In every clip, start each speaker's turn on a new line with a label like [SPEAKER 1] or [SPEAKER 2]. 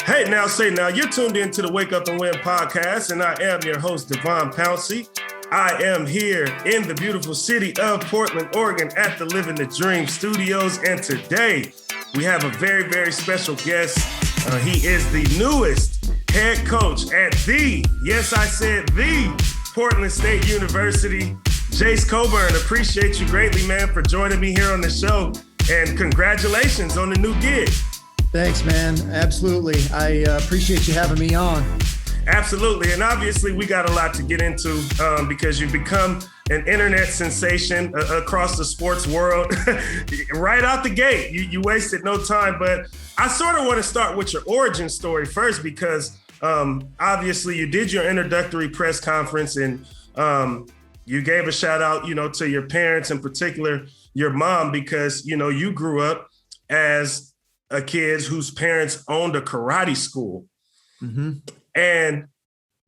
[SPEAKER 1] Hey, now say now, you're tuned into the Wake Up and Win podcast, and I am your host, DeVon Pouncey. I am here in the beautiful city of Portland, Oregon at the Living the Dream Studios, and today we have a very, very special guest. He is the newest head coach at yes, I said the Portland State University. Jase Coburn, appreciate you greatly, man, for joining me here on the show, and congratulations on the new gig.
[SPEAKER 2] Thanks, man. Absolutely. I appreciate you having me on.
[SPEAKER 1] Absolutely. And obviously, we got a lot to get into because you've become an internet sensation across the sports world right out the gate. You wasted no time. But I sort of want to start with your origin story first, because obviously you did your introductory press conference and you gave a shout out, to your parents, in particular, your mom, because, you grew up as a kid whose parents owned a karate school. Mm-hmm. And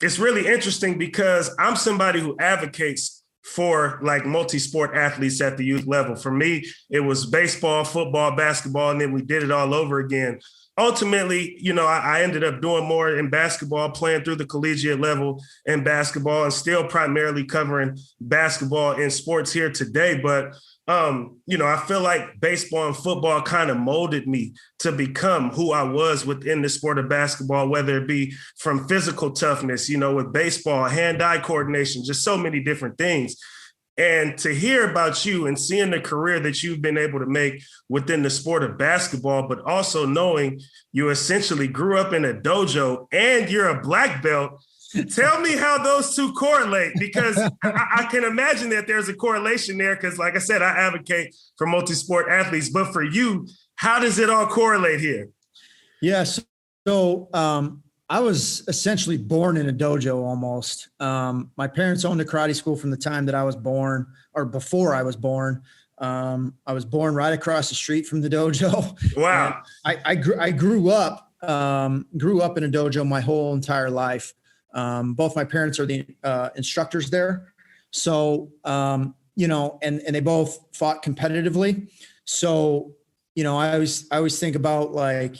[SPEAKER 1] it's really interesting because I'm somebody who advocates for like multi-sport athletes at the youth level. For me, it was baseball, football, basketball, and then we did it all over again. Ultimately, I ended up doing more in basketball, playing through the collegiate level in basketball, and still primarily covering basketball in sports here today. But I feel like baseball and football kind of molded me to become who I was within the sport of basketball, whether it be from physical toughness, with baseball, hand-eye coordination, just so many different things. And to hear about you and seeing the career that you've been able to make within the sport of basketball, but also knowing you essentially grew up in a dojo and you're a black belt. Tell me how those two correlate, because I can imagine that there's a correlation there because, like I said, I advocate for multi-sport athletes. But for you, how does it all correlate here?
[SPEAKER 2] Yes. So I was essentially born in a dojo almost. My parents owned a karate school from the time that I was born, or before I was born. I was born right across the street from the dojo.
[SPEAKER 1] Wow.
[SPEAKER 2] I grew up in a dojo my whole entire life. Both my parents are the instructors there. So, and they both fought competitively. So, I always think about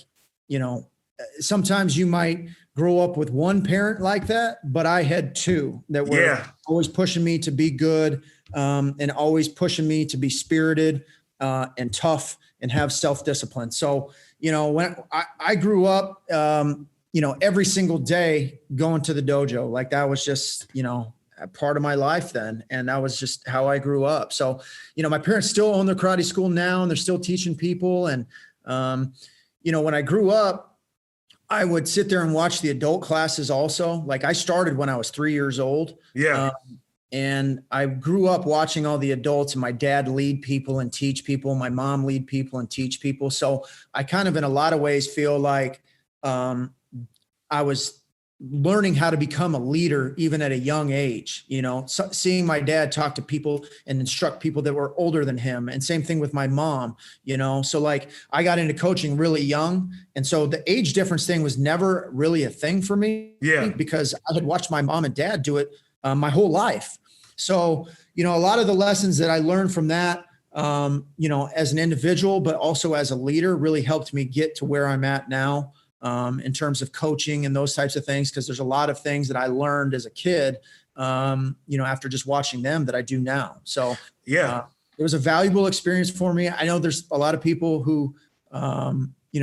[SPEAKER 2] sometimes you might grow up with one parent like that, but I had two that were always pushing me to be good, and always pushing me to be spirited, and tough and have self-discipline. So, when I grew up, every single day going to the dojo, like that was just, a part of my life then. And that was just how I grew up. So, my parents still own their karate school now and they're still teaching people. And, when I grew up, I would sit there and watch the adult classes also. Like I started when I was 3 years old.
[SPEAKER 1] Yeah.
[SPEAKER 2] And I grew up watching all the adults and my dad lead people and teach people. My mom lead people and teach people. So I kind of, in a lot of ways, feel like, I was learning how to become a leader even at a young age, seeing my dad talk to people and instruct people that were older than him. And same thing with my mom, so like I got into coaching really young. And so the age difference thing was never really a thing for me, because I had watched my mom and dad do it my whole life. So, a lot of the lessons that I learned from that, as an individual, but also as a leader, really helped me get to where I'm at now. In terms of coaching and those types of things, because there's a lot of things that I learned as a kid, after just watching them that I do now. So it was a valuable experience for me. I know there's a lot of people who,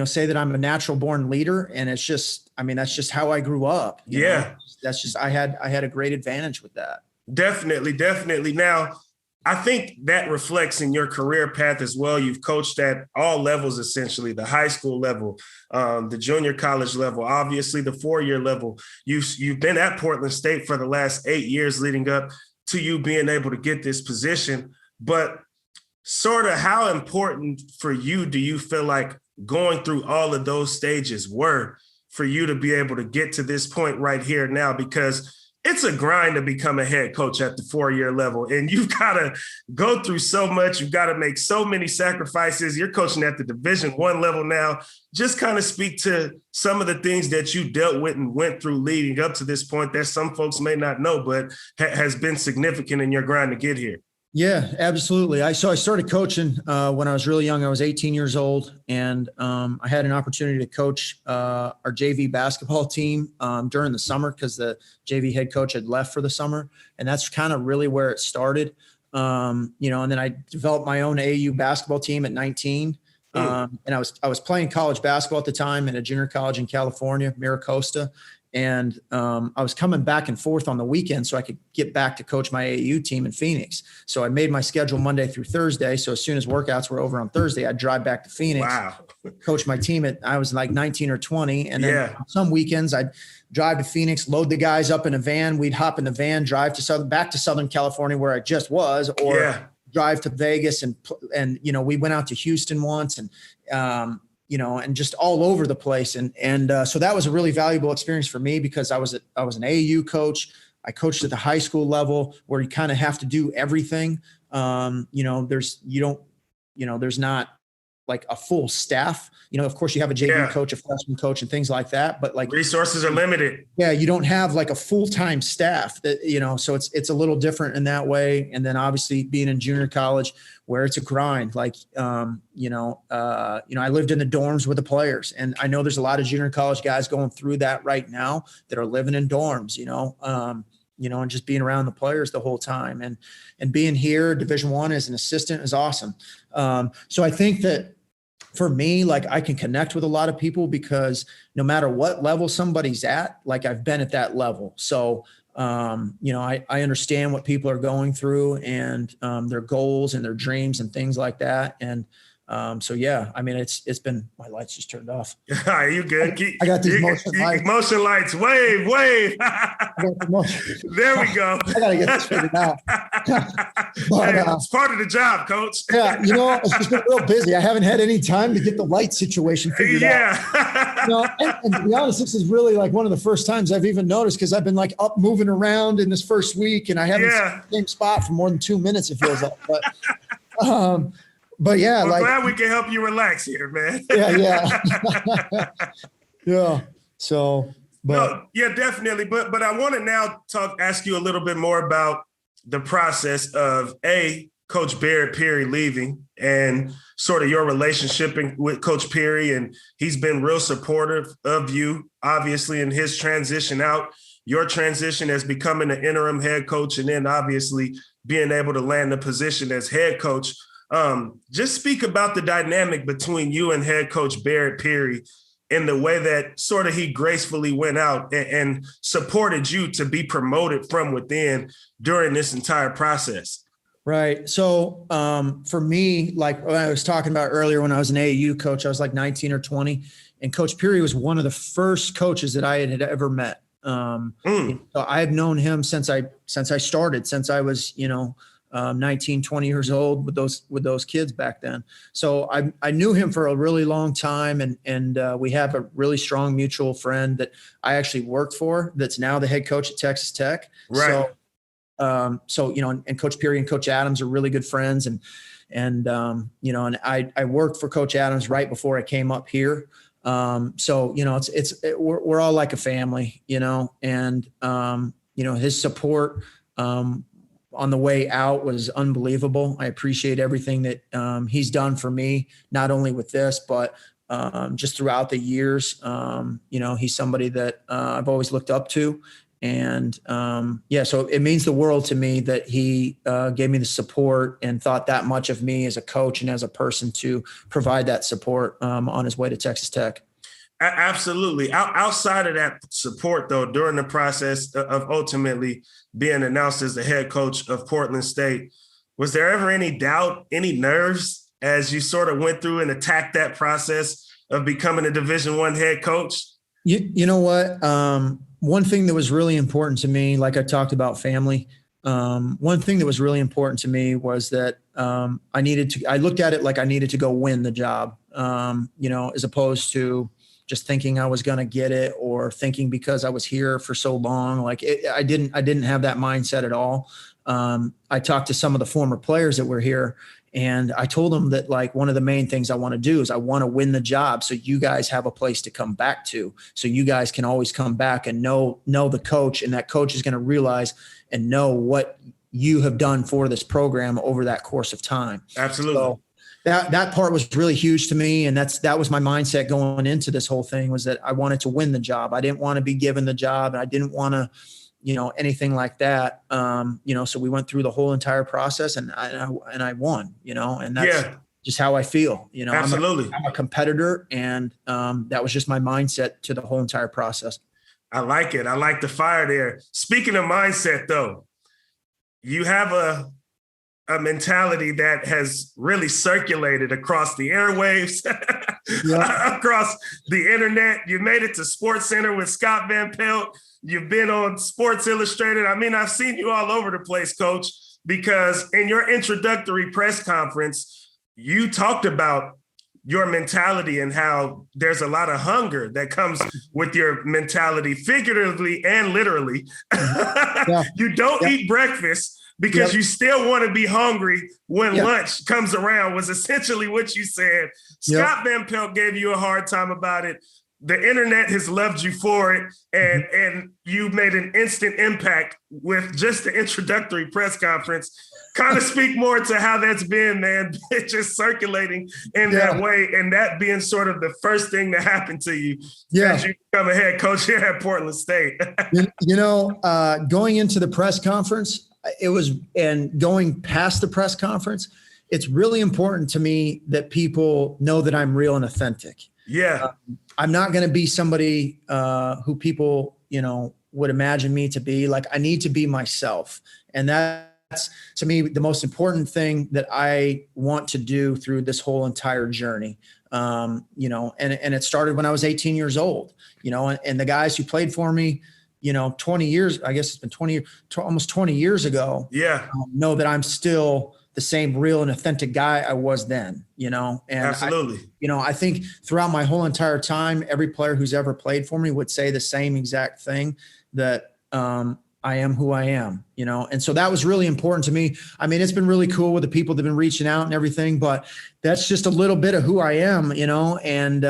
[SPEAKER 2] say that I'm a natural born leader, and it's just, that's just how I grew up. That's just, I had a great advantage with that.
[SPEAKER 1] Definitely. Now, I think that reflects in your career path as well. You've coached at all levels, essentially, the high school level, the junior college level, obviously the 4-year level. You've been at Portland State for the last 8 years leading up to you being able to get this position. But sort of how important for you do you feel like going through all of those stages were for you to be able to get to this point right here now? Because it's a grind to become a head coach at the 4-year level. And you've got to go through so much. You've got to make so many sacrifices. You're coaching at the Division I level now. Just kind of speak to some of the things that you dealt with and went through leading up to this point that some folks may not know, but has been significant in your grind to get here.
[SPEAKER 2] Yeah, absolutely. So I started coaching when I was really young. I was 18 years old, and I had an opportunity to coach our JV basketball team during the summer because the JV head coach had left for the summer, and that's kind of really where it started. And then I developed my own AAU basketball team at 19. And I was playing college basketball at the time at a junior college in California, Miracosta. And I was coming back and forth on the weekend so I could get back to coach my AAU team in Phoenix. So I made my schedule Monday through Thursday. So as soon as workouts were over on Thursday, I'd drive back to Phoenix, coach my team I was like 19 or 20. And then some weekends I'd drive to Phoenix, load the guys up in a van. We'd hop in the van, drive to back to Southern California where I just was, or drive to Vegas. And we went out to Houston once, and and just all over the place. And so that was a really valuable experience for me because I was an AAU coach. I coached at the high school level where you kind of have to do everything. There's not like a full staff. Of course you have a JV coach, a freshman coach, and things like that, but like
[SPEAKER 1] resources are limited. Yeah.
[SPEAKER 2] You don't have like a full-time staff that, so it's a little different in that way. And then obviously being in junior college where it's a grind, like, I lived in the dorms with the players, and I know there's a lot of junior college guys going through that right now that are living in dorms, and just being around the players the whole time, and being here Division I as an assistant is awesome. So I think that for me, like, I can connect with a lot of people because no matter what level somebody's at, like, I've been at that level. So, I understand what people are going through and their goals and their dreams and things like that. And it's been, my lights just turned off.
[SPEAKER 1] You good?
[SPEAKER 2] I got these
[SPEAKER 1] motion lights. Wave. There we go.
[SPEAKER 2] I gotta get this figured out.
[SPEAKER 1] It's part of the job, Coach.
[SPEAKER 2] It's just been real busy. I haven't had any time to get the light situation figured out. And to be honest, this is really like one of the first times I've even noticed, because I've been like up moving around in this first week, and I haven't seen the same spot for more than 2 minutes, it feels like. But yeah,
[SPEAKER 1] I'm glad we can help you relax here, man.
[SPEAKER 2] Yeah. So,
[SPEAKER 1] definitely. But I want to now ask you a little bit more about the process of Coach Barrett Peary leaving and sort of your relationship with Coach Peary. And he's been real supportive of you, obviously, in his transition out, your transition as becoming an interim head coach, and then obviously being able to land the position as head coach. Just speak about the dynamic between you and head coach Barrett Peary in the way that sort of he gracefully went out and supported you to be promoted from within during this entire process.
[SPEAKER 2] Right. So for me, like I was talking about earlier, when I was an AAU coach, I was like 19 or 20, and Coach Peary was one of the first coaches that I had ever met. So I have known him since I started, since I was, 19, 20 years old with those kids back then. So I knew him for a really long time, and we have a really strong mutual friend that I actually worked for that's now the head coach at Texas Tech.
[SPEAKER 1] Right.
[SPEAKER 2] So and Coach Peary and Coach Adams are really good friends, and I worked for Coach Adams right before I came up here. We're all like a family, and his support on the way out was unbelievable. I appreciate everything that he's done for me, not only with this, but just throughout the years. He's somebody that I've always looked up to. And so it means the world to me that he gave me the support and thought that much of me as a coach and as a person to provide that support on his way to Texas Tech.
[SPEAKER 1] Absolutely. Outside of that support, though, during the process of ultimately being announced as the head coach of Portland State, was there ever any doubt, any nerves as you sort of went through and attacked that process of becoming a Division I head coach?
[SPEAKER 2] You know what? One thing that was really important to me, like I talked about family, one thing that was really important to me was that I looked at it like I needed to go win the job, as opposed to just thinking I was going to get it, or thinking because I was here for so long. I didn't have that mindset at all. I talked to some of the former players that were here, and I told them that, like, one of the main things I want to do is I want to win the job, so you guys have a place to come back to, so you guys can always come back and know the coach, and that coach is going to realize and know what you have done for this program over that course of time.
[SPEAKER 1] Absolutely.
[SPEAKER 2] So that part was really huge to me. And that was my mindset going into this whole thing, was that I wanted to win the job. I didn't want to be given the job, and I didn't want to, anything like that. So we went through the whole entire process, and I won, and that's just how I feel,
[SPEAKER 1] Absolutely.
[SPEAKER 2] I'm a competitor, and that was just my mindset to the whole entire process.
[SPEAKER 1] I like it. I like the fire there. Speaking of mindset, though, you have a mentality that has really circulated across the airwaves, across the internet. You made it to Sports Center with Scott Van Pelt. You've been on Sports Illustrated. I mean, I've seen you all over the place, Coach, because in your introductory press conference, you talked about your mentality and how there's a lot of hunger that comes with your mentality, figuratively and literally. You don't eat breakfast because you still want to be hungry when lunch comes around, was essentially what you said. Scott Van Pelt gave you a hard time about it. The internet has loved you for it, and you made an instant impact with just the introductory press conference. Kind of speak more to how that's been, man, just circulating in that way, and that being sort of the first thing that happened to you as you become a head coach here at Portland State.
[SPEAKER 2] Going into the press conference, and going past the press conference, it's really important to me that people know that I'm real and authentic. I'm not going to be somebody who people, would imagine me to be. Like, I need to be myself. And that's, to me, the most important thing that I want to do through this whole entire journey. And it started when I was 18 years old, and the guys who played for me, 20 years, I guess it's been almost 20 years ago. Know that I'm still the same real and authentic guy I was then, and
[SPEAKER 1] absolutely.
[SPEAKER 2] I think throughout my whole entire time, every player who's ever played for me would say the same exact thing, that I am who I am, and so that was really important to me. I mean, it's been really cool with the people that have been reaching out and everything, but that's just a little bit of who I am, and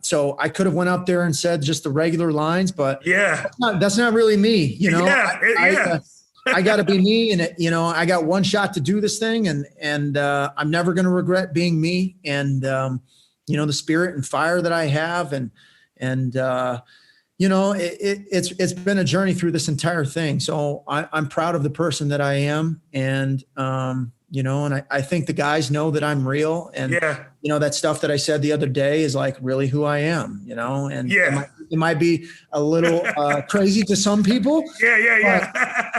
[SPEAKER 2] so I could have went up there and said just the regular lines, but that's not really me, I got to be me, and I got one shot to do this thing, and I'm never going to regret being me, and the spirit and fire that I have, and it's been a journey through this entire thing. So I'm proud of the person that I am, and and I think the guys know that I'm real, and that stuff that I said the other day is like really who I am, and it might be a little crazy to some people.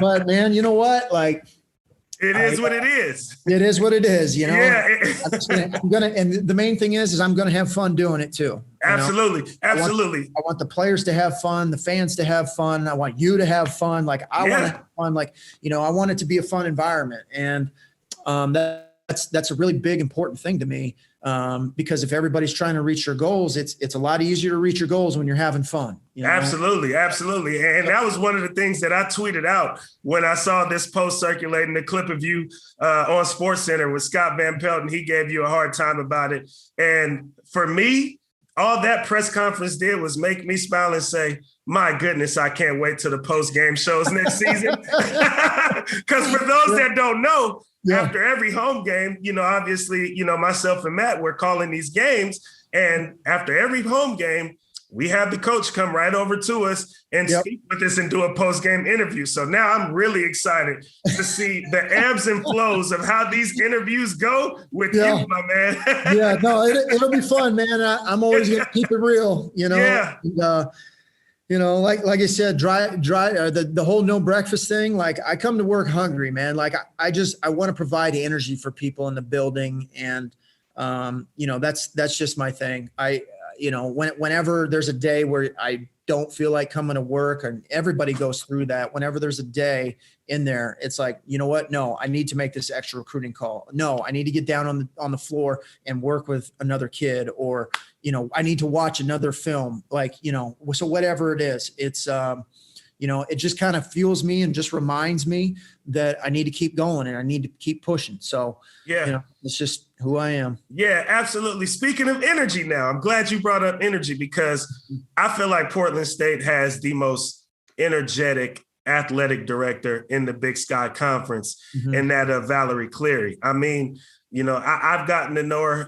[SPEAKER 2] But man, you know what? Like,
[SPEAKER 1] it is what it is.
[SPEAKER 2] It is what it is, I'm gonna, and the main thing is I'm gonna have fun doing it too.
[SPEAKER 1] Absolutely. Absolutely.
[SPEAKER 2] I want the players to have fun, the fans to have fun. I want you to have fun. Like, I want to have fun. Like, I want it to be a fun environment. And that's a really big, important thing to me. Because if everybody's trying to reach your goals, it's a lot easier to reach your goals when you're having fun.
[SPEAKER 1] Absolutely. Absolutely. And that was one of the things that I tweeted out when I saw this post circulating, the clip of you on Sports Center with Scott Van Pelt, and he gave you a hard time about it. And for me, all that press conference did was make me smile and say, my goodness, I can't wait till the post-game shows next season. Because for those that don't know, after every home game, obviously, myself and Matt, we're calling these games. And after every home game, we have the coach come right over to us and speak with us and do a post-game interview. So now I'm really excited to see the ebbs and flows of how these interviews go with you, my man.
[SPEAKER 2] It'll be fun, man. I'm always going to keep it real, And, like I said, the whole no breakfast thing. Like, I come to work hungry, man. Like, I want to provide energy for people in the building, and that's just my thing. Whenever there's a day where I don't feel like coming to work, and everybody goes through that. Whenever there's a day in there, it's like, you know what? No, I need to make this extra recruiting call. No, I need to get down on the floor and work with another kid, or, I need to watch another film. Like, so whatever it is, it's, it just kind of fuels me and just reminds me that I need to keep going and I need to keep pushing. So, it's just who I am.
[SPEAKER 1] Yeah, absolutely. Speaking of energy now, I'm glad you brought up energy, because I feel like Portland State has the most energetic athletic director in the Big Sky Conference,
[SPEAKER 2] Mm-hmm.
[SPEAKER 1] and that of Valerie Cleary. I mean, I've gotten to know her,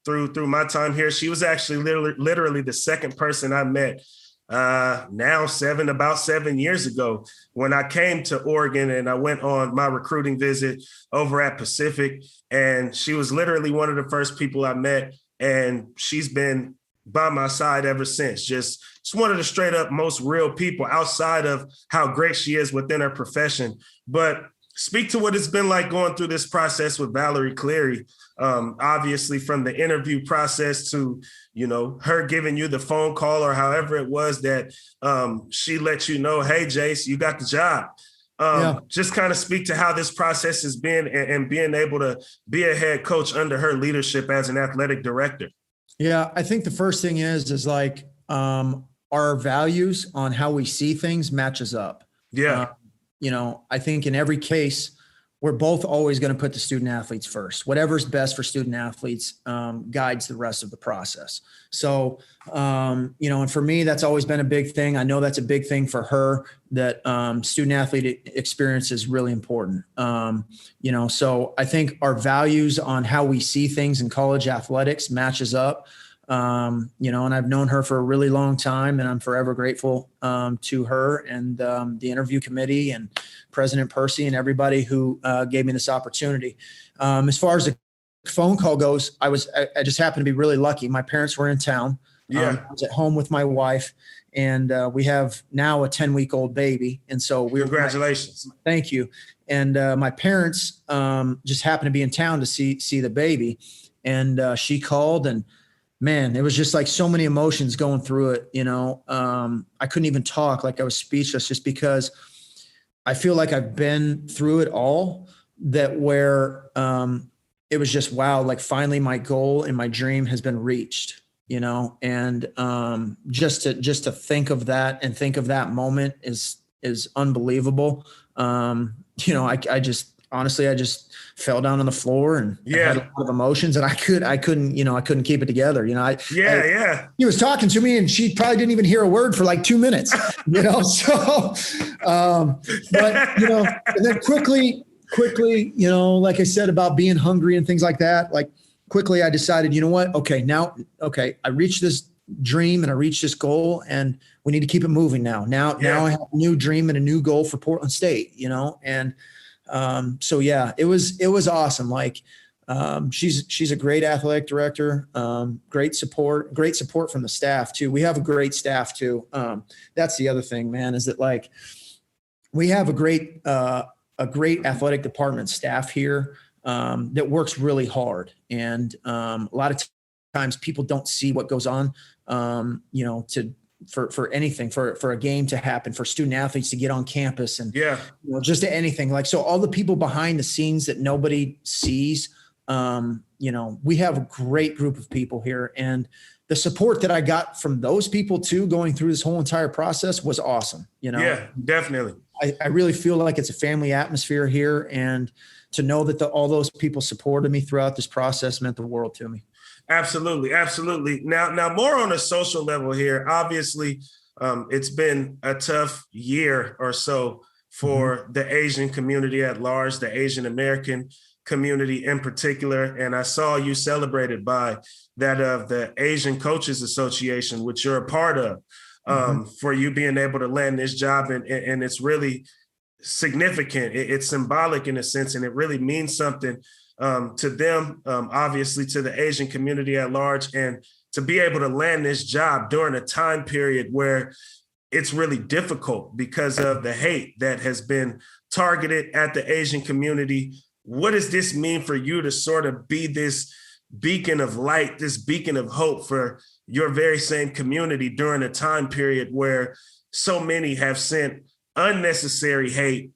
[SPEAKER 1] through my time here. She was actually literally the second person I met about 7 years ago when I came to Oregon and I went on my recruiting visit over at Pacific. And she was literally one of the first people I met. And she's been by my side ever since. Just one of the straight up most real people outside of how great she is within her profession. But speak to what it's been like going through this process with Valerie Cleary. Obviously from the interview process to, her giving you the phone call or however it was that she let you know, hey, Jase, you got the job. Just kind of speak to how this process has been and being able to be a head coach under her leadership as an athletic director.
[SPEAKER 2] Yeah, I think the first thing is like our values on how we see things matches up.
[SPEAKER 1] Yeah.
[SPEAKER 2] I think in every case, we're both always going to put the student athletes first. Whatever's best for student athletes guides the rest of the process. So, and for me, that's always been a big thing. I know that's a big thing for her, that student athlete experience is really important. So I think our values on how we see things in college athletics matches up. And I've known her for a really long time, and I'm forever grateful to her and the interview committee and President Percy and everybody who gave me this opportunity. As far as the phone call goes, I just happened to be really lucky. My parents were in town. I was at home with my wife, and we have now a 10-week-old baby. And so
[SPEAKER 1] congratulations.
[SPEAKER 2] Thank you. And my parents just happened to be in town to see the baby, and she called, and man, it was just like so many emotions going through it. I couldn't even talk, like I was speechless, just because I feel like I've been through it all, that where it was just, wow, like finally my goal and my dream has been reached, and just to think of that and think of that moment is unbelievable. I just fell down on the floor and had a lot of emotions, and I couldn't keep it together. He was talking to me, and she probably didn't even hear a word for like 2 minutes, so, and then quickly, like I said about being hungry and things like that, like quickly I decided, I reached this dream and I reached this goal, and we need to keep it moving now. Now I have a new dream and a new goal for Portland State, and it was awesome. Like, she's a great athletic director, great support from the staff too. We have a great staff too. That's the other thing, man, is that like, we have a great athletic department staff here, that works really hard. And, a lot of times people don't see what goes on, for anything, for a game to happen, for student athletes to get on campus, and just anything like, so all the people behind the scenes that nobody sees, we have a great group of people here, and the support that I got from those people too, going through this whole entire process was awesome.
[SPEAKER 1] Yeah, definitely.
[SPEAKER 2] I really feel like it's a family atmosphere here, and to know that all those people supported me throughout this process meant the world to me.
[SPEAKER 1] Absolutely. Absolutely. Now more on a social level here, obviously, it's been a tough year or so for the Asian community at large, the Asian American community in particular. And I saw you celebrated by that of the Asian Coaches Association, which you're a part of, for you being able to land this job. And it's really significant. It's symbolic in a sense, and it really means something to them, obviously to the Asian community at large, and to be able to land this job during a time period where it's really difficult because of the hate that has been targeted at the Asian community. What does this mean for you to sort of be this beacon of light, this beacon of hope for your very same community during a time period where so many have sent unnecessary hate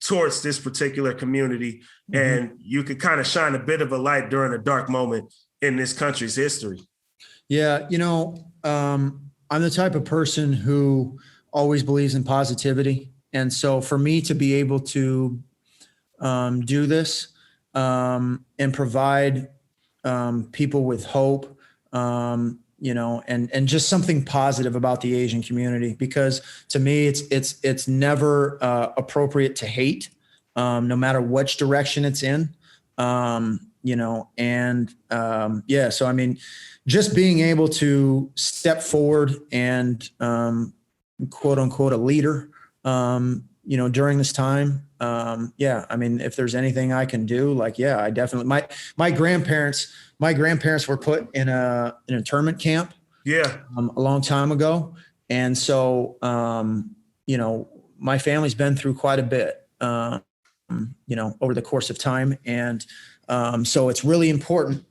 [SPEAKER 1] towards this particular community, and you could kind of shine a bit of a light during a dark moment in this country's history?
[SPEAKER 2] Yeah. I'm the type of person who always believes in positivity. And so for me to be able to do this and provide people with hope, and just something positive about the Asian community, because to me, it's never appropriate to hate, no matter which direction it's in. So, I mean, just being able to step forward and, quote unquote, a leader, during this time. I mean, if there's anything I can do, I definitely, my grandparents were put in an internment camp.
[SPEAKER 1] Yeah.
[SPEAKER 2] A long time ago. And so, my family's been through quite a bit, over the course of time. And, so it's really important.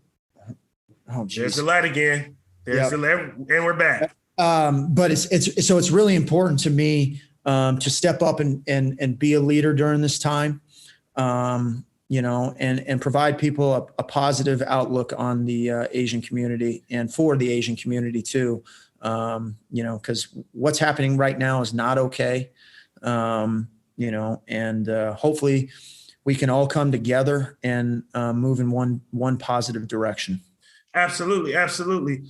[SPEAKER 2] Oh, geez.
[SPEAKER 1] There's the light again. And we're back.
[SPEAKER 2] But it's really important to me, to step up and be a leader during this time, and provide people a positive outlook on the Asian community, and for the Asian community too, because what's happening right now is not okay, and hopefully we can all come together and move in one positive direction.
[SPEAKER 1] Absolutely. Absolutely.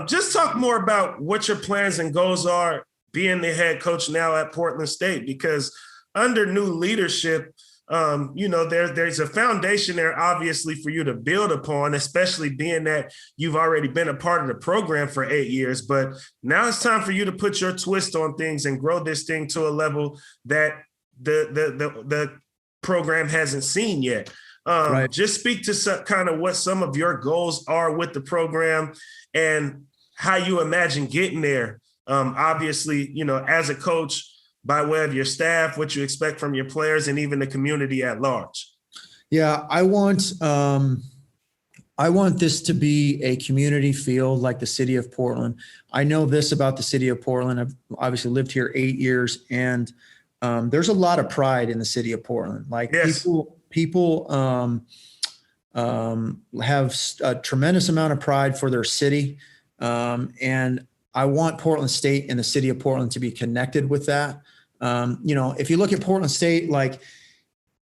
[SPEAKER 1] Just talk more about what your plans and goals are being the head coach now at Portland State, because under new leadership, there's a foundation there, obviously, for you to build upon, especially being that you've already been a part of the program for 8 years. But now it's time for you to put your twist on things and grow this thing to a level that the program hasn't seen yet.
[SPEAKER 2] Right.
[SPEAKER 1] Just speak to kind of what some of your goals are with the program and how you imagine getting there. Obviously, as a coach, by way of your staff, what you expect from your players, and even the community at large.
[SPEAKER 2] Yeah, I want this to be a community feel like the city of Portland. I know this about the city of Portland. I've obviously lived here 8 years, and there's a lot of pride in the city of Portland.
[SPEAKER 1] Yes.
[SPEAKER 2] People have a tremendous amount of pride for their city, and I want Portland State and the city of Portland to be connected with that. If you look at Portland State,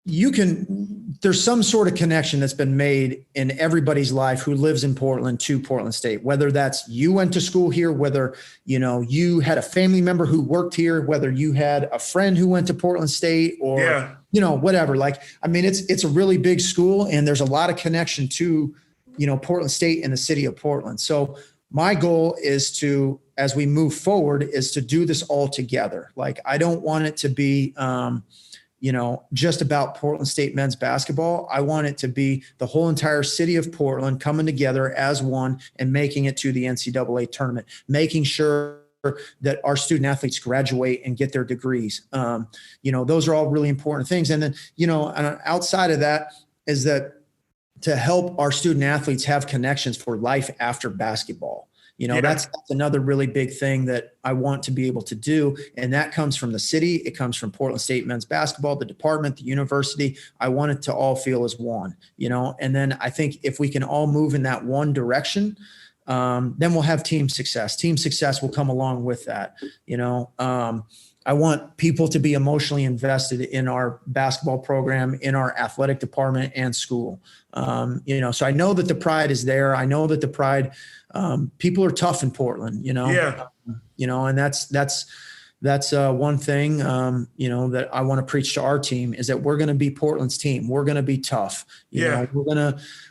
[SPEAKER 2] there's some sort of connection that's been made in everybody's life who lives in Portland to Portland State, whether that's you went to school here, whether, you had a family member who worked here, whether you had a friend who went to Portland State, or, whatever. It's a really big school, and there's a lot of connection to, Portland State and the city of Portland. So my goal is to, as we move forward, is to do this all together. I don't want it to be, just about Portland State men's basketball. I want it to be the whole entire city of Portland coming together as one and making it to the NCAA tournament, making sure that our student athletes graduate and get their degrees. Those are all really important things. And then, outside of that is that to help our student athletes have connections for life after basketball. That's another really big thing that I want to be able to do. And that comes from the city. It comes from Portland State men's basketball, the department, the university. I want it to all feel as one, and then I think if we can all move in that one direction, then we'll have team success. Team success will come along with that. I want people to be emotionally invested in our basketball program, in our athletic department and school. So I know that the pride is there. I know that the pride, people are tough in Portland, and that's one thing, that I want to preach to our team, is that we're going to be Portland's team. We're going to be tough.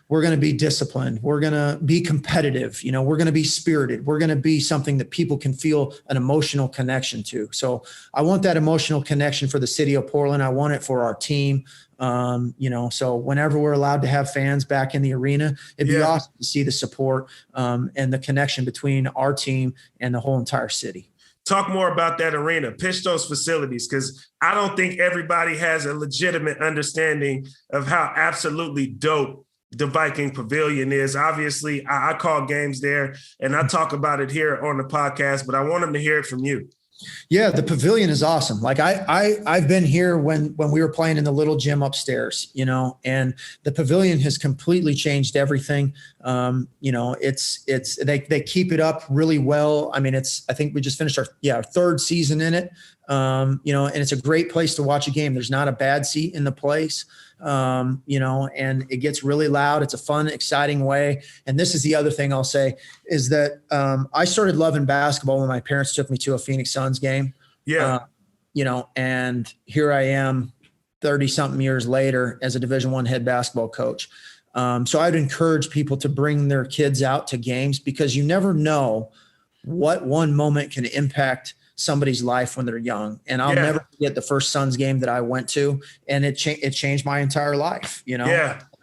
[SPEAKER 2] We're going to be disciplined. We're going to be competitive. We're going to be spirited. We're going to be something that people can feel an emotional connection to. So I want that emotional connection for the city of Portland. I want it for our team. So whenever we're allowed to have fans back in the arena, it'd be awesome to see the support, and the connection between our team and the whole entire city.
[SPEAKER 1] Talk more about that arena, pitch those facilities, because I don't think everybody has a legitimate understanding of how absolutely dope the Viking Pavilion is. Obviously, I call games there and I talk about it here on the podcast, but I want them to hear it from you.
[SPEAKER 2] Yeah, the pavilion is awesome. I've been here when we were playing in the little gym upstairs, and the pavilion has completely changed everything. They keep it up really well. I think we just finished our third season in it. And it's a great place to watch a game. There's not a bad seat in the place, and it gets really loud. It's a fun, exciting way. And this is the other thing I'll say is that I started loving basketball when my parents took me to a Phoenix Suns game.
[SPEAKER 1] Yeah.
[SPEAKER 2] And here I am 30 something years later as a Division I head basketball coach. So I'd encourage people to bring their kids out to games because you never know what one moment can impact somebody's life when they're young. And I'll never forget the first Suns game that I went to, and it changed my entire life.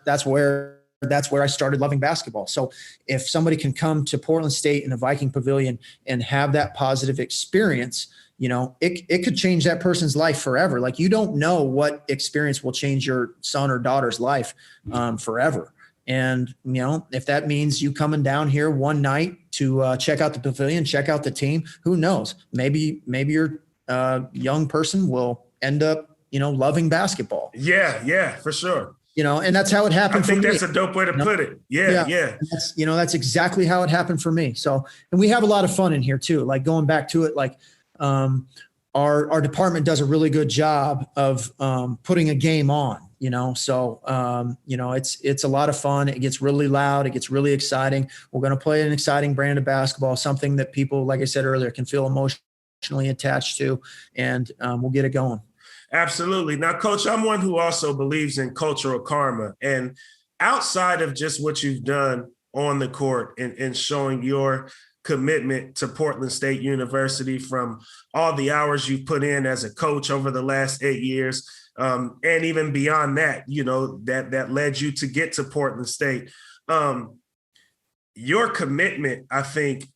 [SPEAKER 2] That's where I started loving basketball. So if somebody can come to Portland State in the Viking Pavilion and have that positive experience, it could change that person's life forever. Like, you don't know what experience will change your son or daughter's life forever. And, if that means you coming down here one night to check out the pavilion, check out the team, who knows? Maybe your young person will end up, loving basketball.
[SPEAKER 1] Yeah, for sure.
[SPEAKER 2] And that's how it happened for me.
[SPEAKER 1] I think that's a dope way to put it. Yeah.
[SPEAKER 2] That's exactly how it happened for me. So, and we have a lot of fun in here too. Like, going back to it, like, our department does a really good job of putting a game on, so it's a lot of fun. It gets really loud. It gets really exciting. We're going to play an exciting brand of basketball, something that people, like I said earlier, can feel emotionally attached to, and we'll get it going.
[SPEAKER 1] Absolutely. Now, Coach, I'm one who also believes in cultural karma, and outside of just what you've done on the court and showing your commitment to Portland State University from all the hours you've put in as a coach over the last 8 years, and even beyond that, that led you to get to Portland State. Your commitment, I think,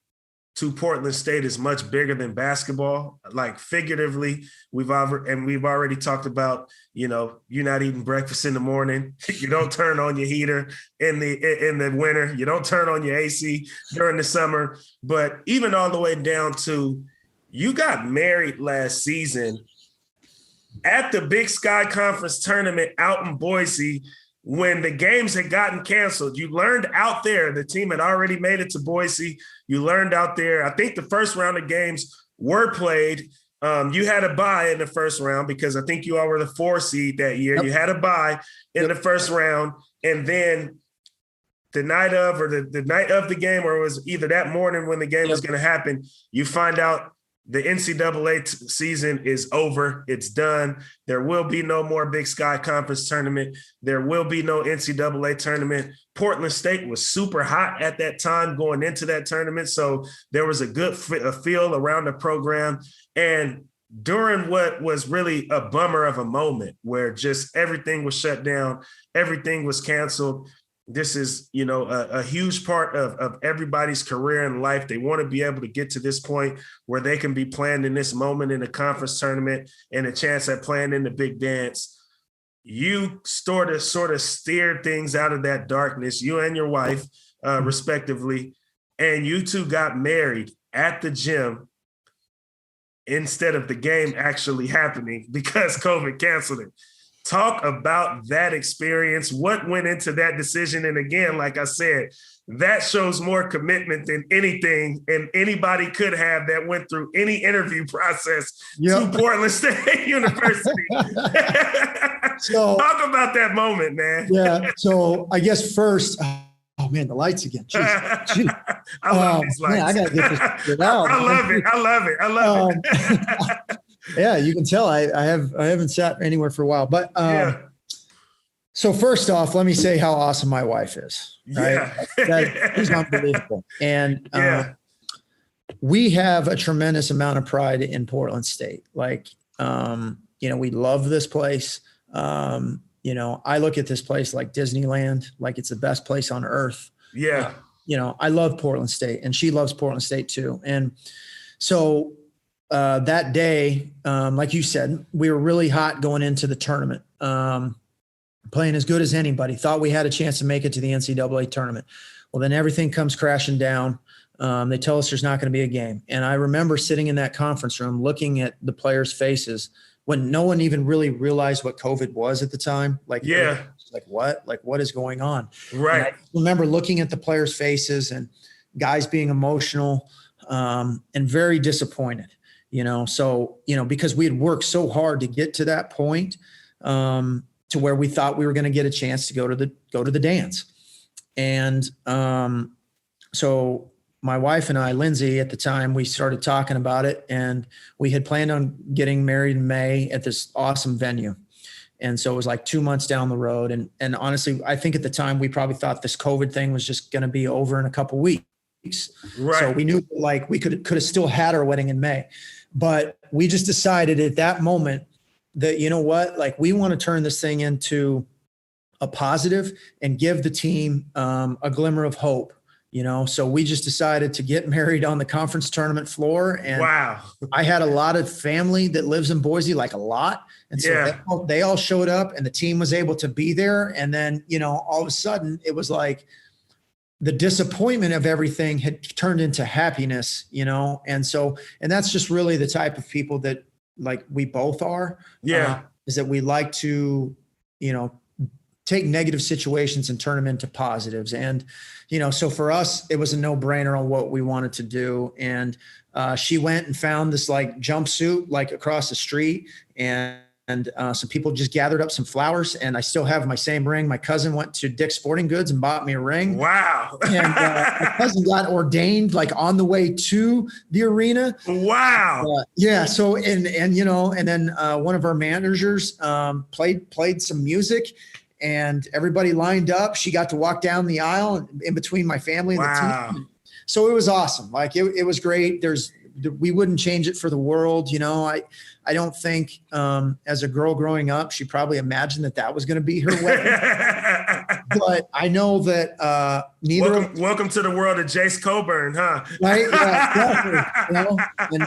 [SPEAKER 1] to Portland State is much bigger than basketball. Like, figuratively, we've already talked about, you're not eating breakfast in the morning. You don't turn on your heater in the winter. You don't turn on your AC during the summer. But even all the way down to, you got married last season at the Big Sky Conference tournament out in Boise when the games had gotten canceled. You learned out there, the team had already made it to Boise. You learned out there. I think the first round of games were played. You had a bye in the first round because I think you all were the 4 seed that year. Yep. You had a bye in the first round. And then the night of, or the night of the game, or it was either that morning when the game was going to happen, you find out the NCAA season is over. It's done. There will be no more Big Sky Conference tournament. There will be no NCAA tournament. Portland State was super hot at that time going into that tournament. So there was a good feel around the program. And during what was really a bummer of a moment where just everything was shut down, everything was canceled. This is, a huge part of everybody's career and life. They want to be able to get to this point where they can be playing in this moment in the conference tournament and a chance at playing in the big dance. You sort of steered things out of that darkness, you and your wife, respectively, and you two got married at the gym instead of the game actually happening because COVID canceled it. Talk about that experience. What went into that decision? And again, like I said, that shows more commitment than anything and anybody could have that went through any interview process to Portland State University. So talk about that moment, man.
[SPEAKER 2] Yeah. So I guess first, oh man, the lights again. Jeez.
[SPEAKER 1] I love these lights.
[SPEAKER 2] Man, I gotta get this figured out.
[SPEAKER 1] I love it.
[SPEAKER 2] Yeah, you can tell I haven't sat anywhere for a while. But so first off, let me say how awesome my wife is. Right? Yeah. She's unbelievable. And we have a tremendous amount of pride in Portland State. Like, we love this place. I look at this place like Disneyland, like it's the best place on earth.
[SPEAKER 1] Yeah.
[SPEAKER 2] I love Portland State, and she loves Portland State too. And so that day, like you said, we were really hot going into the tournament, playing as good as anybody. Thought we had a chance to make it to the NCAA tournament. Well, then everything comes crashing down. They tell us there's not going to be a game. And I remember sitting in that conference room looking at the players' faces when no one even really realized what COVID was at the time. Like what? Like, what is going on?
[SPEAKER 1] Right.
[SPEAKER 2] And I remember looking at the players' faces and guys being emotional and very disappointed. So, because we had worked so hard to get to that point, to where we thought we were going to get a chance to go to the dance. And, so my wife and I, Lindsay, at the time, we started talking about it, and we had planned on getting married in May at this awesome venue. And so it was like 2 months down the road. And honestly, I think at the time we probably thought this COVID thing was just going to be over in a couple weeks.
[SPEAKER 1] Right.
[SPEAKER 2] So we knew like we could have still had our wedding in May, but we just decided at that moment that, you know what, like we want to turn this thing into a positive and give the team a glimmer of hope. So we just decided to get married on the conference tournament floor. And
[SPEAKER 1] wow,
[SPEAKER 2] I had a lot of family that lives in Boise, like a lot. And so they all showed up, and the team was able to be there. And then, all of a sudden it was like the disappointment of everything had turned into happiness, and that's just really the type of people that like we both are. Is that we like to, take negative situations and turn them into positives. And, so for us, it was a no-brainer on what we wanted to do. And she went and found this like jumpsuit, like across the street, and some people just gathered up some flowers, and I still have my same ring. My cousin went to Dick's Sporting Goods and bought me a ring.
[SPEAKER 1] Wow.
[SPEAKER 2] And my cousin got ordained like on the way to the arena.
[SPEAKER 1] Wow.
[SPEAKER 2] So, and then one of our managers played some music, and everybody lined up. She got to walk down the aisle in between my family and the team. So it was awesome. Like it was great. We wouldn't change it for the world. I don't think as a girl growing up, she probably imagined that was going to be her wedding. But I know that neither.
[SPEAKER 1] Welcome to the world of Jase Coburn, huh?
[SPEAKER 2] Right? Yeah, definitely. And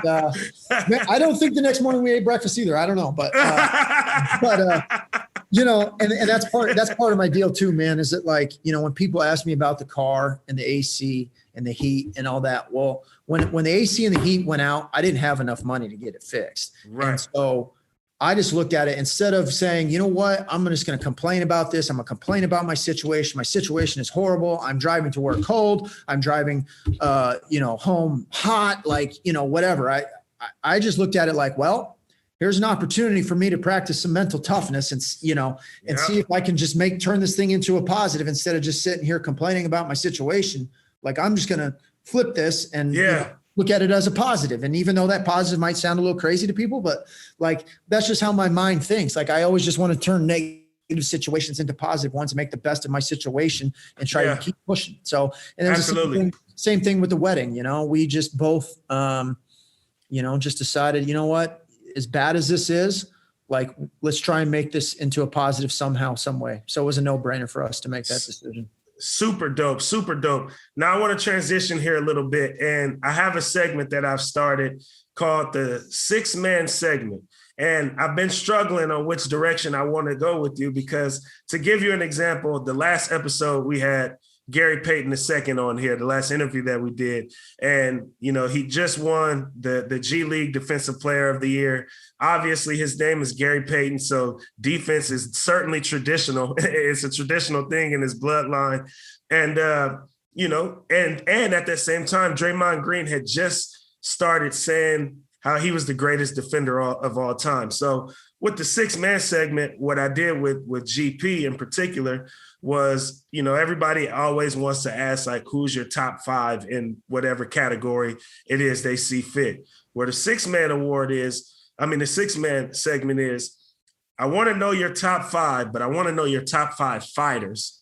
[SPEAKER 2] I don't think the next morning we ate breakfast either. I don't know, but and that's part of my deal too, man. Is that like when people ask me about the car and the AC and the heat and all that, well, when the AC and the heat went out, I didn't have enough money to get it fixed.
[SPEAKER 1] Right.
[SPEAKER 2] And so I just looked at it, instead of saying, you know what, I'm just going to complain about this. I'm going to complain about my situation. My situation is horrible. I'm driving to work cold. I'm driving, home hot, like, whatever. I just looked at it like, well, here's an opportunity for me to practice some mental toughness and see if I can just turn this thing into a positive instead of just sitting here complaining about my situation. Like, I'm just going to flip this and look at it as a positive. And even though that positive might sound a little crazy to people, but like, that's just how my mind thinks. Like, I always just want to turn negative situations into positive ones and make the best of my situation and try to keep pushing. So, and then
[SPEAKER 1] absolutely
[SPEAKER 2] same thing with the wedding. We just both, just decided, you know what, as bad as this is, like, let's try and make this into a positive somehow, some way. So it was a no-brainer for us to make that decision.
[SPEAKER 1] Super dope. Super dope. Now I want to transition here a little bit, and I have a segment that I've started called the 6-man segment. And I've been struggling on which direction I want to go with you, because to give you an example, the last episode we had Gary Payton II on here, the last interview that we did. And, he just won the G League Defensive Player of the Year. Obviously, his name is Gary Payton, so defense is certainly traditional. It's a traditional thing in his bloodline. And, and at the same time, Draymond Green had just started saying how he was the greatest defender of all time. So with the 6-man segment, what I did with GP in particular was, everybody always wants to ask, like, who's your top 5 in whatever category it is they see fit. Where the 6-man award is, the 6-man segment is, I want to know your top 5, but I want to know your top 5 fighters,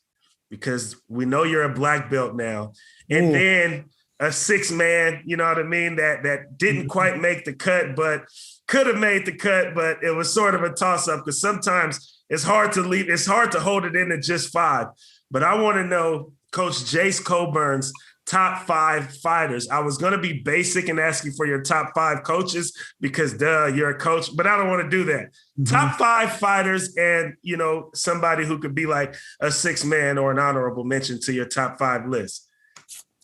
[SPEAKER 1] because we know you're a black belt now. And then a 6-man, you know what I mean, that didn't quite make the cut, but could have made the cut, but it was sort of a toss-up, because sometimes it's hard to hold it in at just 5. But I want to know Coach Jase Coburn's top 5 fighters. I was going to be basic and ask you for your top 5 coaches, because you're a coach, but I don't want to do that. Mm-hmm. Top 5 fighters, and, somebody who could be like a 6-man or an honorable mention to your top 5 list.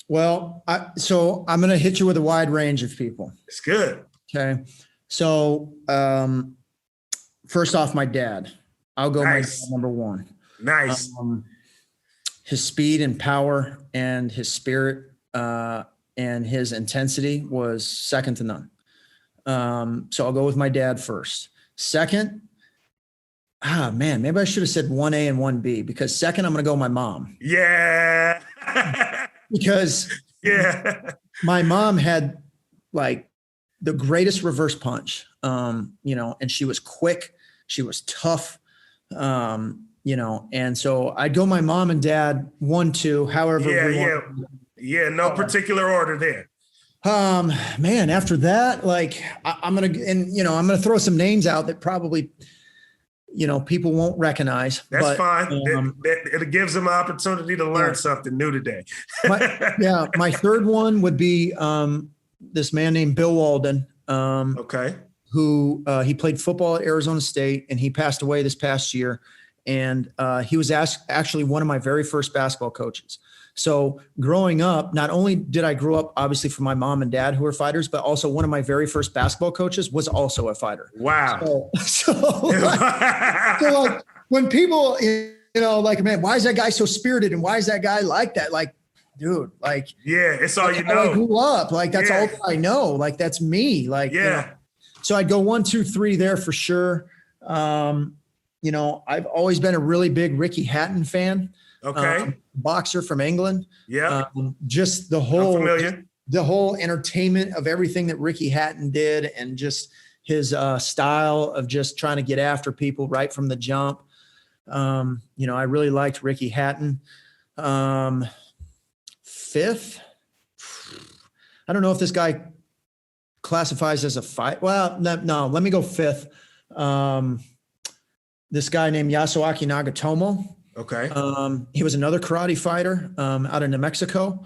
[SPEAKER 2] Well, so I'm going to hit you with a wide range of people.
[SPEAKER 1] It's good.
[SPEAKER 2] Okay. So first off, my dad. I'll go nice. My dad, number 1.
[SPEAKER 1] Nice.
[SPEAKER 2] His speed and power and his spirit and his intensity was second to none. So I'll go with my dad first. Second, maybe I should have said 1A and 1B, because second, I'm going to go with my mom.
[SPEAKER 1] Yeah.
[SPEAKER 2] Because my mom had like the greatest reverse punch, and she was quick, she was tough, and so I'd go my mom and dad 1, 2, however.
[SPEAKER 1] No particular order there.
[SPEAKER 2] After that, like I'm going to throw some names out that probably, people won't recognize.
[SPEAKER 1] That's fine. It gives them an opportunity to learn something new today.
[SPEAKER 2] My third one would be this man named Bill Walden. Who he played football at Arizona State, and he passed away this past year. And he was actually one of my very first basketball coaches. So growing up, not only did I grow up obviously from my mom and dad who were fighters, but also one of my very first basketball coaches was also a fighter.
[SPEAKER 1] Wow.
[SPEAKER 2] So like when people, like, man, why is that guy so spirited? And why is that guy like that? Like, dude, like,
[SPEAKER 1] it's all you know.
[SPEAKER 2] I grew up, like, that's all I know. Like, that's me. Like, so I'd go 1, 2, 3 there for sure. I've always been a really big Ricky Hatton fan. Boxer from England. Just the whole entertainment of everything that Ricky Hatton did, and just his style of just trying to get after people right from the jump. I really liked Ricky Hatton. Fifth, I don't know if this guy classifies as a fight. Well, no, let me go fifth. This guy named Yasuaki Nagatomo. He was another karate fighter out of New Mexico,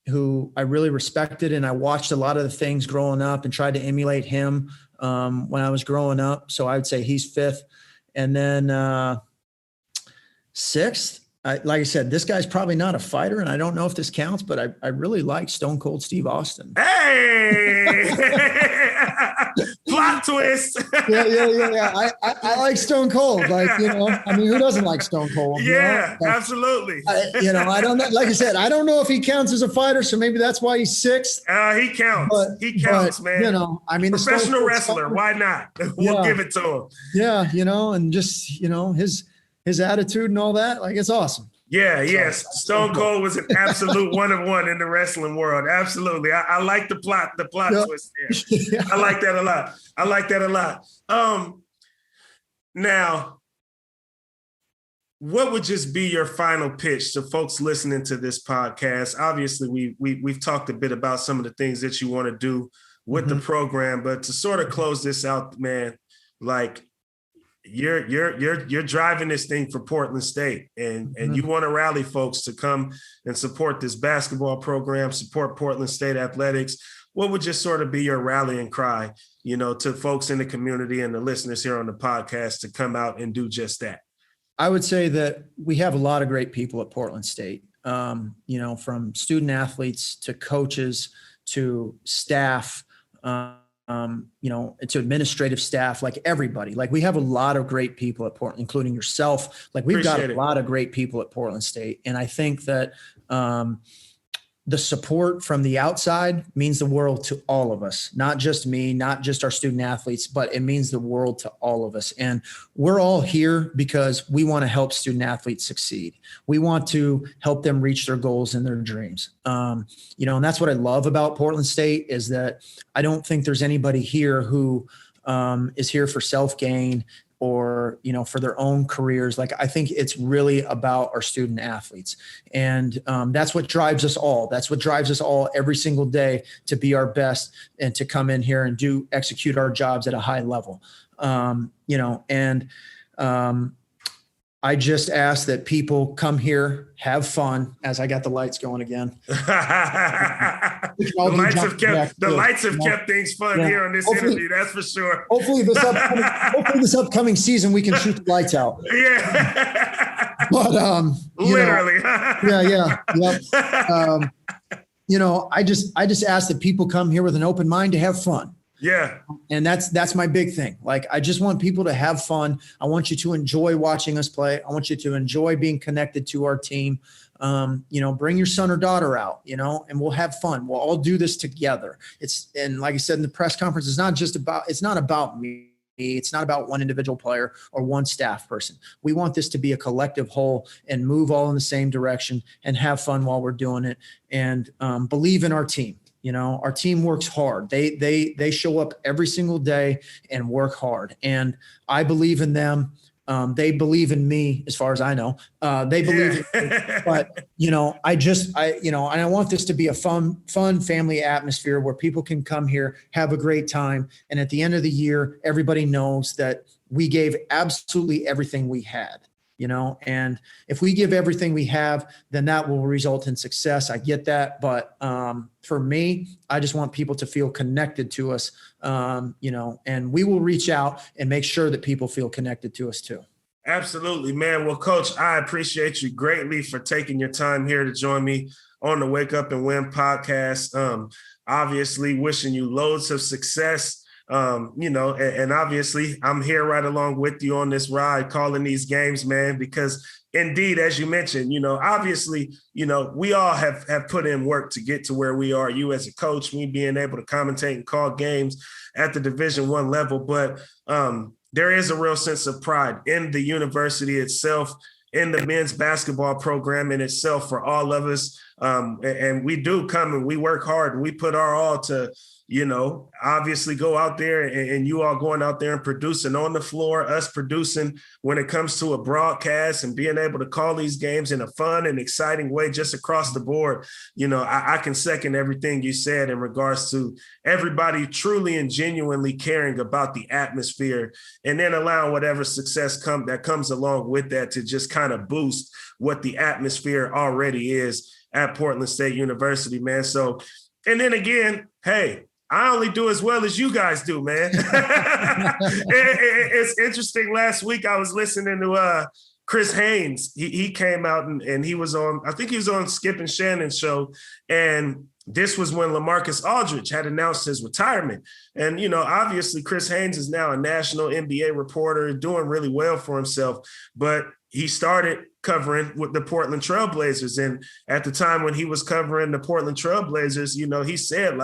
[SPEAKER 2] who I really respected, and I watched a lot of the things growing up and tried to emulate him when I was growing up. So I would say he's fifth. And then sixth, like I said, this guy's probably not a fighter, and I don't know if this counts, but I really like Stone Cold Steve Austin.
[SPEAKER 1] Hey! Plot twist.
[SPEAKER 2] Yeah. I like Stone Cold. Like, who doesn't like Stone Cold?
[SPEAKER 1] Absolutely.
[SPEAKER 2] I don't know. Like I said, I don't know if he counts as a fighter, so maybe that's why he's sixth.
[SPEAKER 1] He counts. He counts, man. Professional wrestler. Why not? We'll give it to him.
[SPEAKER 2] Yeah, and just, his attitude and all that, like, it's awesome.
[SPEAKER 1] Stone Cold was an absolute one of one in the wrestling world. Absolutely. I like the plot twist there. I like that a lot. Now, what would just be your final pitch to folks listening to this podcast? Obviously, we've talked a bit about some of the things that you want to do with the program, but to sort of close this out, man, like, you're driving this thing for Portland State, and you want to rally folks to come and support this basketball program, support Portland State athletics. What would just sort of be your rallying cry, to folks in the community and the listeners here on the podcast to come out and do just that?
[SPEAKER 2] I would say that we have a lot of great people at Portland State, from student athletes to coaches to staff, to administrative staff, like everybody. Like, we have a lot of great people at Portland, including yourself. Like, we've got a lot of great people at Portland State. And I think that the support from the outside means the world to all of us, not just me, not just our student athletes, but it means the world to all of us. And we're all here because we want to help student athletes succeed. We want to help them reach their goals and their dreams. And that's what I love about Portland State, is that I don't think there's anybody here who is here for self-gain or, for their own careers. Like, I think it's really about our student athletes. And that's what drives us all. That's what drives us all every single day to be our best and to come in here and execute our jobs at a high level. I just ask that people come here, have fun, as I got the lights going again.
[SPEAKER 1] The lights have kept things fun here on this interview, that's for sure.
[SPEAKER 2] Hopefully this upcoming season we can shoot the lights out.
[SPEAKER 1] Yeah.
[SPEAKER 2] But
[SPEAKER 1] literally.
[SPEAKER 2] I just ask that people come here with an open mind to have fun.
[SPEAKER 1] Yeah.
[SPEAKER 2] And that's my big thing. Like, I just want people to have fun. I want you to enjoy watching us play. I want you to enjoy being connected to our team. bring your son or daughter out, and we'll have fun. We'll all do this together. And like I said in the press conference, it's not about me. It's not about one individual player or one staff person. We want this to be a collective whole and move all in the same direction and have fun while we're doing it, and believe in our team. Our team works hard. They show up every single day and work hard. And I believe in them. They believe in me, as far as I know. They believe in me. But, I want this to be a fun family atmosphere where people can come here, have a great time. And at the end of the year, everybody knows that we gave absolutely everything we had. And if we give everything we have, then that will result in success. I get that. But for me, I just want people to feel connected to us, and we will reach out and make sure that people feel connected to us too.
[SPEAKER 1] Absolutely, man. Well, Coach, I appreciate you greatly for taking your time here to join me on the Wake Up and Win podcast. Obviously, wishing you loads of success. And obviously I'm here right along with you on this ride, calling these games, man, because indeed, as you mentioned, obviously, we all have put in work to get to where we are. You as a coach, me being able to commentate and call games at the Division I level. But there is a real sense of pride in the university itself, in the men's basketball program in itself for all of us. And we do come and we work hard and we put our all to, obviously go out there and you all going out there and producing on the floor, us producing when it comes to a broadcast and being able to call these games in a fun and exciting way just across the board. I can second everything you said in regards to everybody truly and genuinely caring about the atmosphere and then allowing whatever success that comes along with that to just kind of boost what the atmosphere already is at Portland State University, man. So, and then again, hey, I only do as well as you guys do, man. It's interesting. Last week I was listening to Chris Haynes. He came out and he was on, I think he was on Skip and Shannon's show. And this was when LaMarcus Aldridge had announced his retirement. And, obviously Chris Haynes is now a national NBA reporter, doing really well for himself. But he started covering with the Portland Trailblazers. And at the time when he was covering the Portland Trailblazers, he said,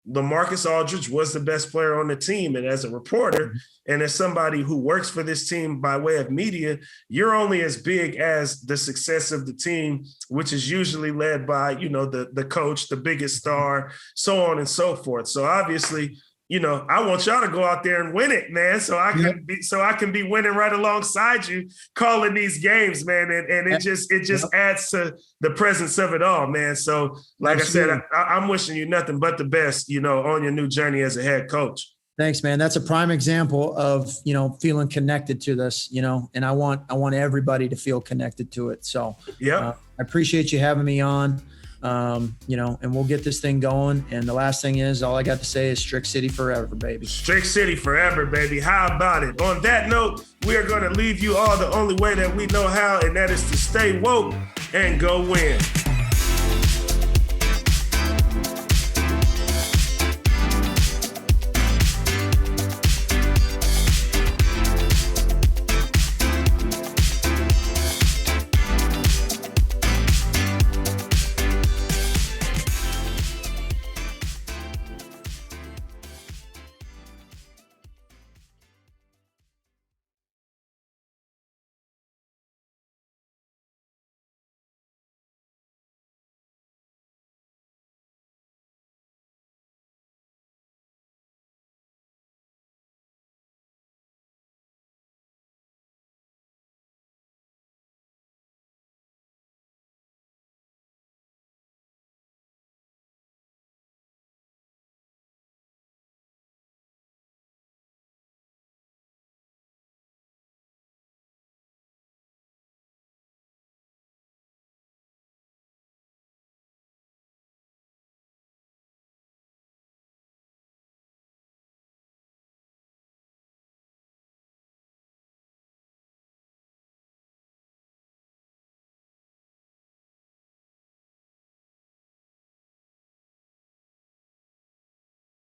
[SPEAKER 1] LaMarcus Aldridge was the best player on the team. And as a reporter and as somebody who works for this team by way of media, you're only as big as the success of the team, which is usually led by, the coach, the biggest star, so on and so forth. So obviously, I want y'all to go out there and win it, man. So I can be winning right alongside you, calling these games, man. And it just adds to the presence of it all, man. So like
[SPEAKER 2] Absolutely.
[SPEAKER 1] I said, I'm wishing you nothing but the best, on your new journey as a head coach.
[SPEAKER 2] Thanks, man. That's a prime example of, feeling connected to this, and I want everybody to feel connected to it. So I appreciate you having me on. And we'll get this thing going. And the last thing is, all I got to say is Strict City forever, baby.
[SPEAKER 1] Strict City forever, baby. How about it? On that note, we are going to leave you all the only way that we know how, and that is to stay woke and go win.